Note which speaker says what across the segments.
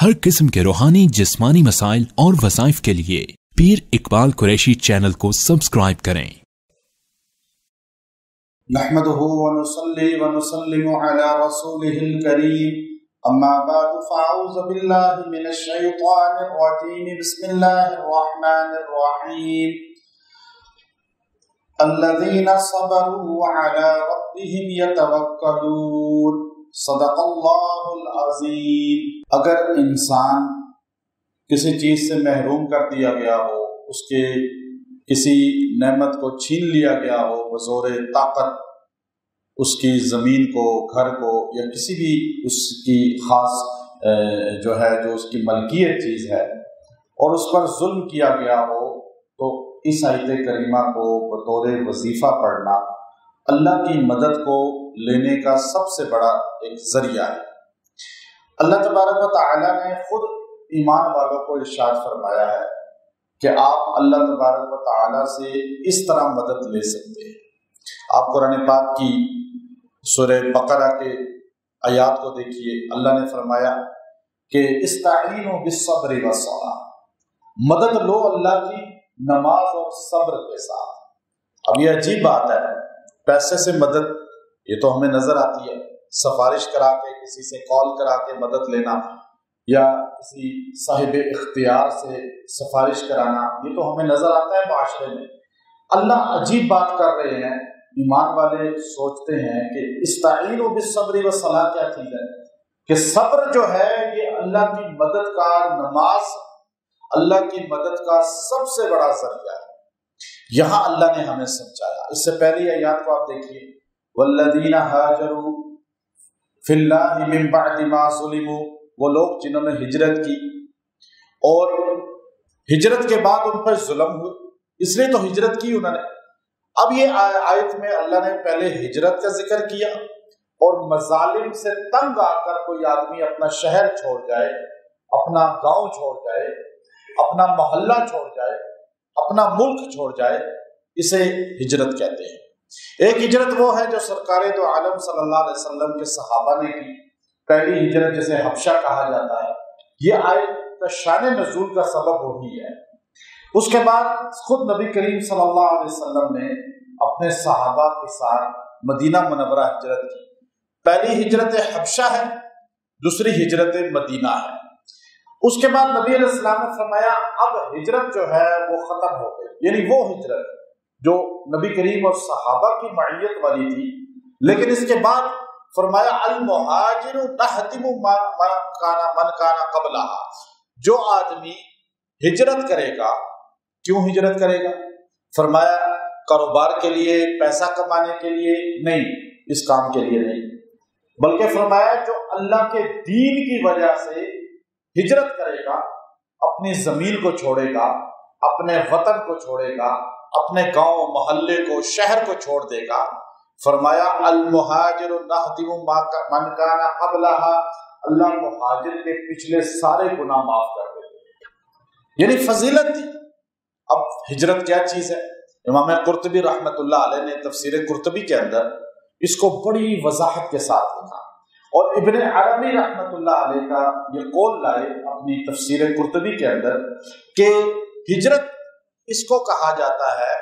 Speaker 1: ہر قسم کے روحانی جسمانی مسائل اور وظائف کے لیے پیر اقبال قریشی چینل کو سبسکرائب کریں۔
Speaker 2: نحمده ونصلي ونسلم على رسوله الكريم اما بعد فاعوذ بالله من الشيطان الرجيم بسم الله الرحمن الرحيم الذين صبروا وعلى ربهم يتوكلون صدق اللہ العظیم۔ اگر انسان کسی چیز سے محروم کر دیا گیا ہو، اس کے کسی نعمت کو چھین لیا گیا ہو بزور طاقت، اس کی زمین کو، گھر کو، یا کسی بھی اس کی خاص جو اس کی ملکیت چیز ہے، اور اس پر ظلم کیا گیا ہو، تو اس آیت کریمہ کو بطور وظیفہ پڑھنا اللہ کی مدد کو لینے کا سب سے بڑا ایک ذریعہ ہے۔ اللہ تبارک و تعالیٰ نے خود ایمان والوں کو ارشاد فرمایا ہے کہ آپ اللہ تبارک و تعالیٰ سے اس طرح مدد لے سکتے ہیں۔ آپ قرآن پاک کی سورہ بقرہ کے آیات کو دیکھیے، اللہ نے فرمایا کہ استعینوا بالصبر والصلاۃ، مدد لو اللہ کی نماز اور صبر کے ساتھ۔ اب یہ عجیب بات ہے، پیسے سے مدد یہ تو ہمیں نظر آتی ہے، سفارش کرا کے، کسی سے کال کرا کے مدد لینا، یا کسی صاحب اختیار سے سفارش کرانا، یہ تو ہمیں نظر آتا ہے معاشرے میں۔ اللہ عجیب بات کر رہے ہیں، ایمان والے سوچتے ہیں کہ استعینوا بالصبر والصلاۃ کیا چیز ہے، کہ صبر جو ہے یہ اللہ کی مدد کا، نماز اللہ کی مدد کا سب سے بڑا ذریعہ ہے۔ یہاں اللہ نے ہمیں سمجھایا۔ اس سے پہلی آیات کو آپ دیکھیے، والذین ہاجروا فی اللہ من بعد ما ظلموا، وہ لوگ جنہوں نے ہجرت کی اور ہجرت کے بعد ان پر ظلم ہوئے، اس لیے تو ہجرت کی انہوں نے۔ اب یہ آیت میں اللہ نے پہلے ہجرت کا ذکر کیا، اور مظالم سے تنگ آ کر کوئی آدمی اپنا شہر چھوڑ جائے، اپنا گاؤں چھوڑ جائے، اپنا محلہ چھوڑ جائے، اپنا ملک چھوڑ جائے، اسے ہجرت کہتے ہیں۔ ایک ہجرت وہ ہے جو سرکار دو عالم صلی اللہ علیہ وسلم کے صحابہ نے کی، پہلی ہجرت جسے حبشہ کہا جاتا ہے۔ یہ آیت کا شان نزول کا سبب وہی ہے۔ اس کے بعد خود نبی کریم صلی اللہ علیہ وسلم نے اپنے صحابہ کے ساتھ مدینہ منورہ ہجرت کی۔ پہلی ہجرت حبشہ ہے، دوسری ہجرت مدینہ ہے۔ اس کے بعد نبی علیہ السلام نے فرمایا اب ہجرت جو ہے وہ ختم ہو گئی، یعنی وہ ہجرت جو نبی کریم اور صحابہ کی معیت والی تھی، لیکن اس کے بعد فرمایا المہاجر نہدم من کان قبلہا، جو آدمی ہجرت کرے گا، کیوں ہجرت کرے گا؟ فرمایا کاروبار کے لیے، پیسہ کمانے کے لیے نہیں، اس کام کے لیے نہیں، بلکہ فرمایا جو اللہ کے دین کی وجہ سے ہجرت کرے گا، اپنی زمین کو چھوڑے گا، اپنے وطن کو چھوڑے گا، اپنے گاؤں محلے کو، شہر کو چھوڑ دے گا، فرمایا المہاجر نہدم من کان قبلہا، اللہ مہاجر کے پچھلے سارے گناہ معاف کر دے گا۔ یعنی فضیلت تھی۔ اب ہجرت کیا چیز ہے؟ امام قرطبی رحمۃ اللہ علیہ نے تفسیر قرطبی کے اندر اس کو بڑی وضاحت کے ساتھ لکھا، اور ابن عربی رحمۃ اللہ علیہ کا یہ قول لائے اپنی تفسیر قرطبی کے اندر کہ ہجرت اس کو کہا جاتا ہے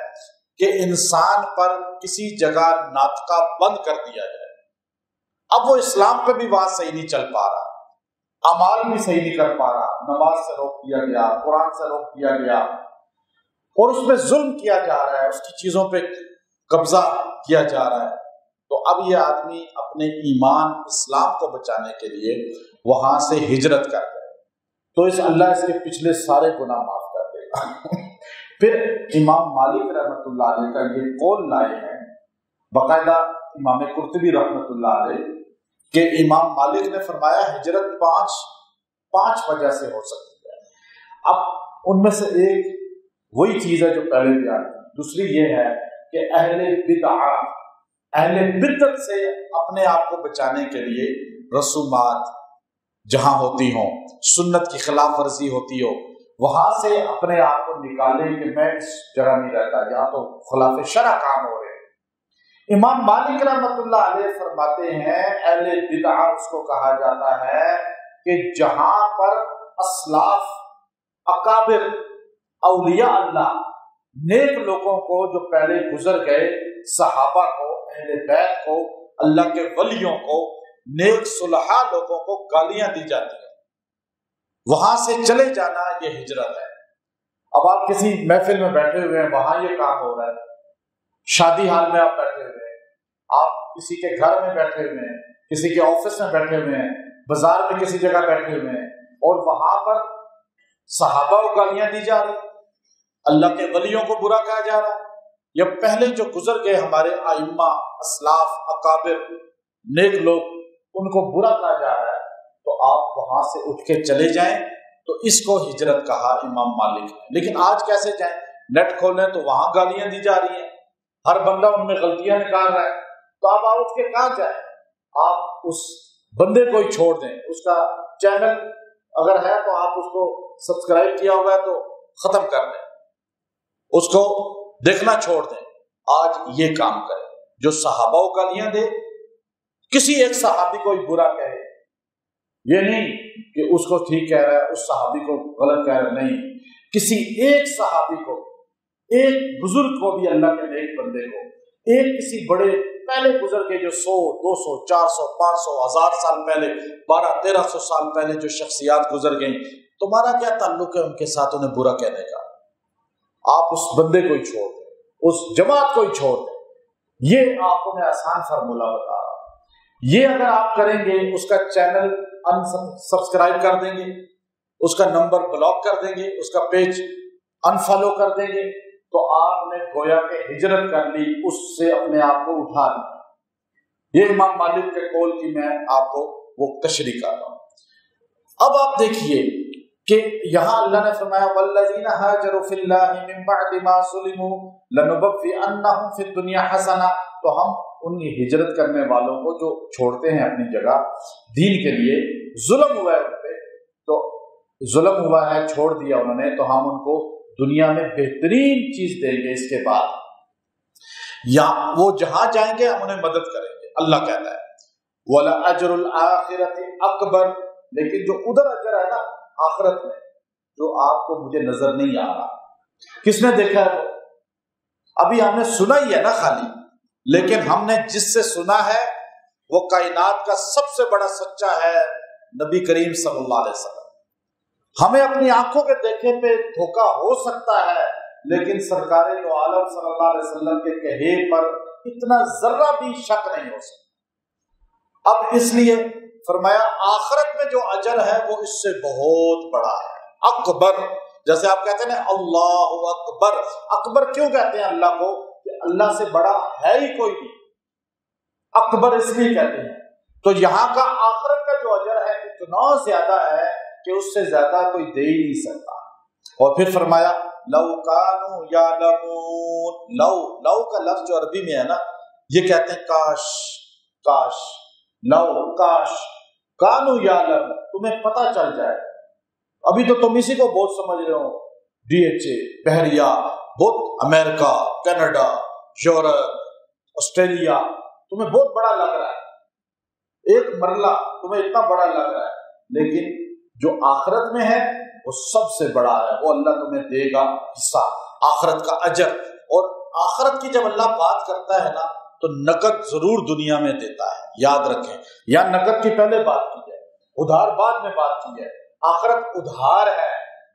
Speaker 2: کہ انسان پر کسی جگہ ناطقہ بند کر دیا جائے۔ اب وہ اسلام پہ بھی بات صحیح نہیں چل پا رہا، اعمال بھی صحیح نہیں کر پا رہا، نماز سے روک دیا گیا، قرآن سے روک دیا گیا، اور اس پہ ظلم کیا جا رہا ہے، اس کی چیزوں پہ قبضہ کیا جا رہا ہے۔ تو اب یہ آدمی اپنے ایمان اسلام کو بچانے کے لیے وہاں سے ہجرت کر دے تو اللہ اس کے پچھلے سارے گناہ معاف کر دے گا۔ پھر امام مالک رحمۃ اللہ علیہ کا یہ قول لائے ہیں، باقاعدہ امام قرطبی رحمۃ اللہ علیہ کہ امام مالک نے فرمایا ہجرت پانچ وجہ سے ہو سکتی ہے۔ اب ان میں سے ایک وہی چیز ہے جو پہلے بیان کی، دوسری یہ ہے کہ اہل بدعت سے اپنے آپ کو بچانے کے لیے رسومات جہاں ہوتی ہوں، سنت کی خلاف ورزی ہوتی ہو، وہاں سے اپنے آپ کو نکالیں کہ میں اس جگہ نہیں رہتا، یا تو خلاف شرع کام ہو رہے ہیں۔ امام مالک رحمۃ اللہ علیہ فرماتے ہیں اہل بدعہ اس کو کہا جاتا ہے کہ جہاں پر اسلاف، اکابر، اولیاء اللہ، نیک لوگوں کو جو پہلے گزر گئے، صحابہ کو، اہل بیت کو، اللہ کے ولیوں کو، نیک صلحاء لوگوں کو گالیاں دی جاتی ہیں، وہاں سے چلے جانا یہ ہجرت ہے۔ اب آپ کسی محفل میں بیٹھے ہوئے ہیں، وہاں یہ کام ہو رہا ہے، شادی حال میں آپ بیٹھے ہوئے ہیں، آپ کسی کے گھر میں بیٹھے ہوئے ہیں، کسی کے آفس میں بیٹھے ہوئے ہیں، بازار میں کسی جگہ بیٹھے ہوئے ہیں، اور وہاں پر صحابہ کو گالیاں دی جا رہی، اللہ کے ولیوں کو برا کہا جا رہا ہے، یا پہلے جو گزر گئے ہمارے ائمہ، اسلاف، اکابر، نیک لوگ، ان کو برا کہا جا رہا ہے، تو آپ وہاں سے اٹھ کے چلے جائیں، تو اس کو ہجرت کہا امام مالک نے۔ لیکن آج کیسے جائیں؟ نیٹ کھولیں تو وہاں گالیاں دی جا رہی ہیں، ہر بندہ ان میں غلطیاں نکال رہا ہے، تو آپ اٹھ کے کہاں جائیں؟ آپ اس بندے کو ہی چھوڑ دیں، اس کا چینل اگر ہے تو آپ اس کو سبسکرائب کیا ہوا ہے تو ختم کر دیں، اس کو دیکھنا چھوڑ دیں۔ آج یہ کام کریں، جو صحابہ کو گالیاں دے، کسی ایک صحابی کو ہی برا کہے، یہ نہیں کہ اس کو ٹھیک کہہ رہا ہے، اس صحابی کو غلط کہہ رہا ہے، نہیں، کسی ایک صحابی کو، ایک بزرگ کو بھی، اللہ کے نیک بندے کو، ایک کسی بڑے پہلے گزر کے جو 100، 200، 400، 500، 1000 سال پہلے، 1200-1300 سال پہلے جو شخصیات گزر گئیں، تمہارا کیا تعلق ہے ان کے ساتھ انہیں برا کہنے کا؟ آپ اس بندے کو ہی چھوڑ دیں، اس جماعت کو ہی چھوڑ دیں۔ یہ آپ کو میں آسان فارمولہ بتا رہا ہوں، یہ اگر آپ کریں گے، اس کا چینل سبسکرائب کر دیں گے، اس کا نمبر بلاک کر دیں گے، اس کا پیج انفالو کر دیں گے، تو آپ نے گویا کہ ہجرت کر لی، اس سے اپنے آپ کو اٹھا لیا۔ یہ امام مالک کے قول کی میں آپ کو وہ تشریح کر رہا ہوں۔ اب آپ دیکھیے کہ یہاں اللہ نے فرمایا والذین ہاجروا فی اللہ من بعد ما ظلموا لنبوئنہم فی الدنیا حسنہ، تو ہم ان ہجرت کرنے والوں کو جو چھوڑتے ہیں اپنی جگہ دین کے لیے، ظلم ہوا ہے ان پہ، تو ظلم ہوا ہے، چھوڑ دیا انہوں نے، تو ہم ان کو دنیا میں بہترین چیز دیں گے، اس کے بعد یا وہ جہاں جائیں گے ہم انہیں مدد کریں گے۔ اللہ کہتا ہے وَلَأَجْرُ الْآخِرَةِ أَكْبَرُ، لیکن جو ادھر اجر ہے نا آخرت میں، جو آپ کو مجھے نظر نہیں آ رہا، کس نے دیکھا ہے؟ وہ ابھی ہم نے سنا ہی ہے نا خالی، لیکن ہم نے جس سے سنا ہے وہ کائنات کا سب سے بڑا سچا ہے، نبی کریم صلی اللہ علیہ وسلم۔ ہمیں اپنی آنکھوں کے دیکھے پہ دھوکا ہو سکتا ہے، لیکن سرکار دو عالم صلی اللہ علیہ وسلم کے کہے پر اتنا ذرہ بھی شک نہیں ہو سکتا۔ اب اس لیے فرمایا آخرت میں جو اجر ہے وہ اس سے بہت بڑا ہے، اکبر۔ جیسے آپ کہتے ہیں نا اللہ اکبر، اکبر کیوں کہتے ہیں اللہ کو؟ کہ اللہ سے بڑا ہے ہی کوئی نہیں، اکبر اس لیے کہتے ہیں۔ تو یہاں کا آخرت کا جو اجر ہے اتنا زیادہ ہے کہ اس سے زیادہ کوئی دے ہی نہیں سکتا۔ اور پھر فرمایا لو کانوا یعلمون، لو کا لفظ جو عربی میں ہے نا، یہ کہتے ہیں کاش، کاش، لو، کاش، کانوا یعلمون، تمہیں پتہ چل جائے۔ ابھی تو تم اسی کو بہت سمجھ رہے ہو، ڈی ایچ اے، بحریہ، بہت امریکہ، کینیڈا، یورپ، آسٹریلیا، تمہیں بہت بڑا لگ رہا ہے، ایک مرلہ تمہیں اتنا بڑا لگ رہا ہے، لیکن جو آخرت میں ہے وہ سب سے بڑا ہے، وہ اللہ تمہیں دے گا حصہ، آخرت کا اجر۔ اور آخرت کی جب اللہ بات کرتا ہے نا تو نقد ضرور دنیا میں دیتا ہے، یاد رکھیں، یا نقد کی پہلے بات کی جائے، ادھار بعد میں بات کی جائے۔ آخرت ادھار ہے،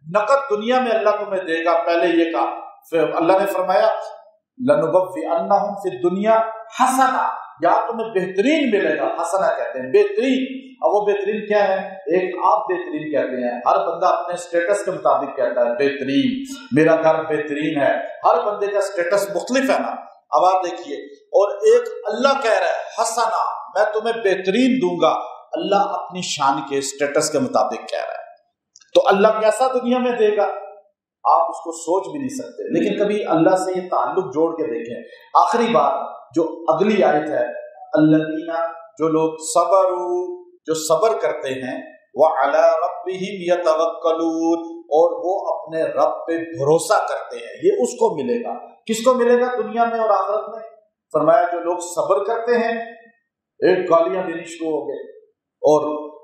Speaker 2: نقد دنیا میں اللہ تمہیں دے گا، پہلے یہ کہا۔ پھر اللہ نے فرمایا لَنُبَوِّئَنَّهُمْ فِي الدُّنْيَا حَسَنَةً، یا تمہیں بہترین ملے گا، حسنہ کہتے ہیں بہترین۔ اب وہ بہترین کیا ہے؟ ایک آپ بہترین کہتے ہیں، ہر بندہ اپنے سٹیٹس کے مطابق کہتا ہے بہترین، میرا گھر بہترین ہے، ہر بندے کا سٹیٹس مختلف ہے نا۔ اب آپ دیکھیے، اور ایک اللہ کہہ رہا ہے حسنہ، میں تمہیں بہترین دوں گا، اللہ اپنی شان کے سٹیٹس کے مطابق کہہ رہا ہے۔ تو اللہ کیسا دنیا میں دے گا آپ اس کو سوچ بھی نہیں سکتے، لیکن کبھی اللہ سے یہ تعلق جوڑ کے دیکھیں۔ آخری بات جو اگلی آیت ہے، الذین، جو لوگ صبروا، جو صبر کرتے ہیں، وعلی ربہم یتوکلون، اور وہ اپنے رب پہ بھروسہ کرتے ہیں، یہ اس کو ملے گا۔ کس کو ملے گا دنیا میں اور آخرت میں؟ فرمایا جو لوگ صبر کرتے ہیں، ایک گالیاں دینی شروع ہو گئے، اور